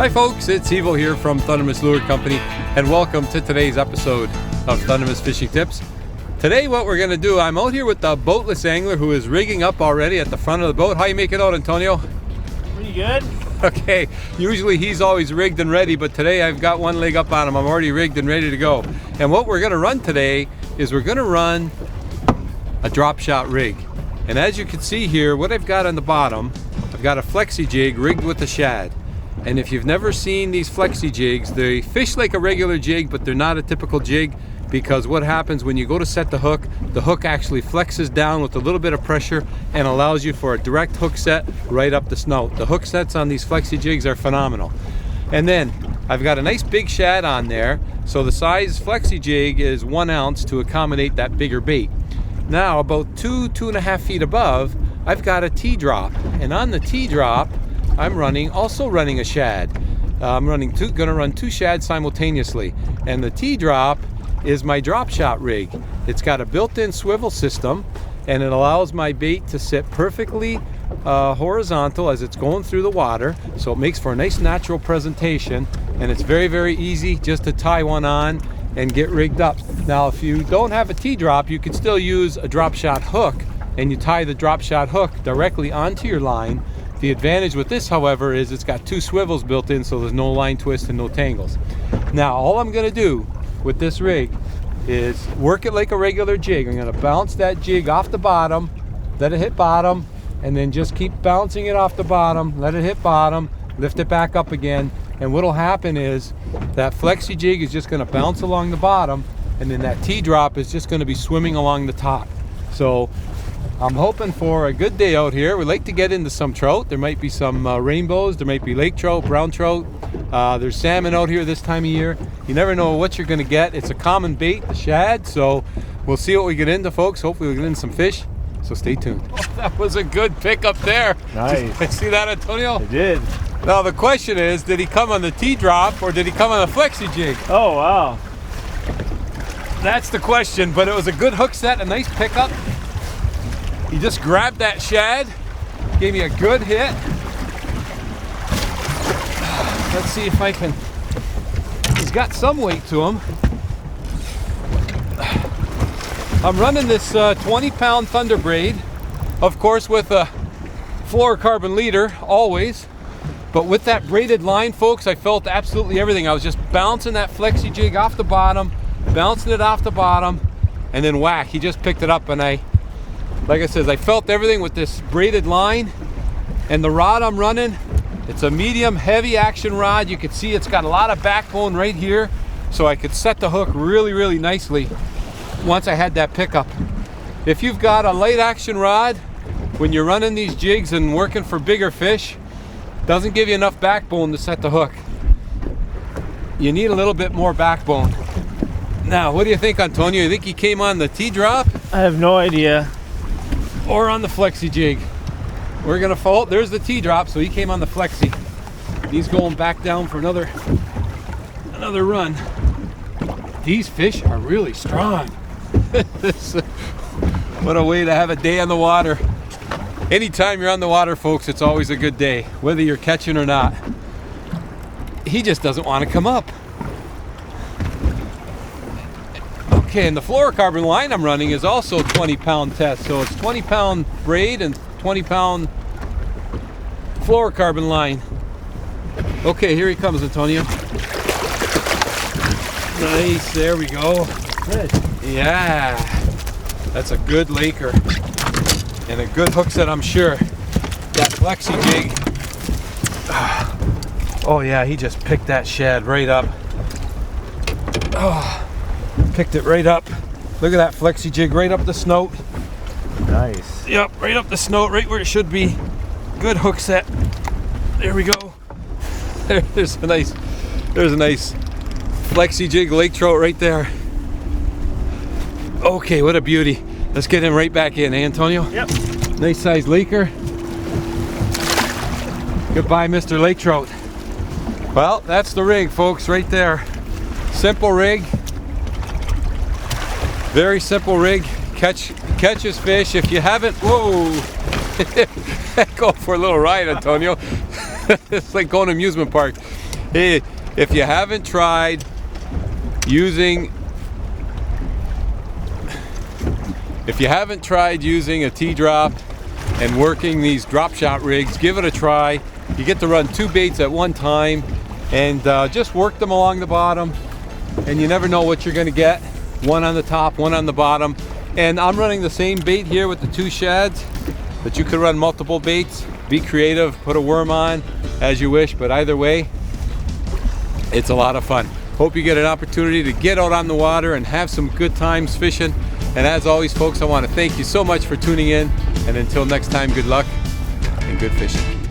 Hi folks, it's Evo here from Thundermist Lure Company, and welcome to today's episode of Thundermist Fishing Tips. Today what we're going to do, I'm out here with the boatless angler who is rigging up already at the front of the boat. How you make it out, Antonio? Pretty good. Okay, usually he's always rigged and ready, but today I've got one leg up on him. I'm already rigged and ready to go. And what we're going to run today is we're going to run a drop shot rig. And as you can see here, what I've got on the bottom, I've got a flexi-jig rigged with a shad. And if you've never seen these flexi-jigs, they fish like a regular jig, but they're not a typical jig, because what happens when you go to set the hook actually flexes down with a little bit of pressure and allows you for a direct hook set right up the snout. The hook sets on these flexi-jigs are phenomenal. And then I've got a nice big shad on there, so the size flexi-jig is 1 ounce to accommodate that bigger bait. Now about 2.5 feet above, I've got a T-drop, and on the T-drop I'm also running a shad. I'm gonna run 2 shads simultaneously, and the T-drop is my drop shot rig. It's got a built-in swivel system, and it allows my bait to sit perfectly horizontal as it's going through the water, so it makes for a nice natural presentation, and it's very, very easy just to tie one on and get rigged up. Now if you don't have a T-drop, you can still use a drop shot hook, and you tie the drop shot hook directly onto your line. The advantage with this, however, is it's got 2 swivels built in, so there's no line twist and no tangles. Now all I'm going to do with this rig is work it like a regular jig. I'm going to bounce that jig off the bottom, let it hit bottom, and then just keep bouncing it off the bottom, let it hit bottom, lift it back up again, and what'll happen is that flexi jig is just going to bounce along the bottom, and then that T-drop is just going to be swimming along the top. So I'm hoping for a good day out here. We like to get into some trout. There might be some rainbows, there might be lake trout, brown trout. There's salmon out here this time of year. You never know what you're going to get. It's a common bait, the shad, so we'll see what we get into, folks. Hopefully we'll get into some fish, so stay tuned. Oh, that was a good pick up there. Nice. Did you see that, Antonio? I did. Now the question is, did he come on the T-drop or did he come on a flexi jig? Oh, wow. That's the question, but it was a good hook set, a nice pickup. He just grabbed that shad, gave me a good hit. Let's see if I can, he's got some weight to him. I'm running this 20-pound Thunder braid, of course with a fluorocarbon leader, always. But with that braided line, folks, I felt absolutely everything. I was just bouncing that flexi jig off the bottom, bouncing it off the bottom, and then whack, he just picked it up, and like I said, I felt everything with this braided line. And the rod I'm running, it's a medium heavy action rod. You can see it's got a lot of backbone right here, so I could set the hook really, really nicely once I had that pickup. If you've got a light action rod, when you're running these jigs and working for bigger fish, doesn't give you enough backbone to set the hook. You need a little bit more backbone. Now, what do you think, Antonio? You think he came on the T-drop? I have no idea. Or on the flexi jig? We're gonna fall. There's the T-drop, so he came on the flexi. He's going back down for another run. These fish are really strong. What a way to have a day on the water. Anytime you're on the water, folks, it's always a good day, whether you're catching or not. He just doesn't want to come up. Okay, and the fluorocarbon line I'm running is also 20-pound test, so it's 20-pound braid and 20-pound fluorocarbon line. Okay, here he comes, Antonio. Nice, there we go. Good. Yeah, that's a good laker and a good hook set, I'm sure. That flexi jig. Oh yeah, he just picked that shad right up. Oh. Picked it right up. Look at that flexi jig right up the snout. Nice. Yep, right up the snout, right where it should be. Good hook set. There we go. There's a nice flexi jig lake trout right there. Okay, what a beauty. Let's get him right back in, eh, Antonio? Yep. Nice size laker. Goodbye, Mr. Lake Trout. Well, that's the rig, folks, right there. Simple rig. Very simple rig. Catches fish. If you haven't, whoa, go for a little ride, Antonio. It's like going to an amusement park. Hey, if you haven't tried using a T-drop and working these drop shot rigs, give it a try. You get to run 2 baits at one time and just work them along the bottom, and you never know what you're going to get. One on the top, one on the bottom. And I'm running the same bait here with the 2 shads, but you could run multiple baits. Be creative, put a worm on as you wish, but either way, it's a lot of fun. Hope you get an opportunity to get out on the water and have some good times fishing. And as always, folks, I want to thank you so much for tuning in. And until next time, good luck and good fishing.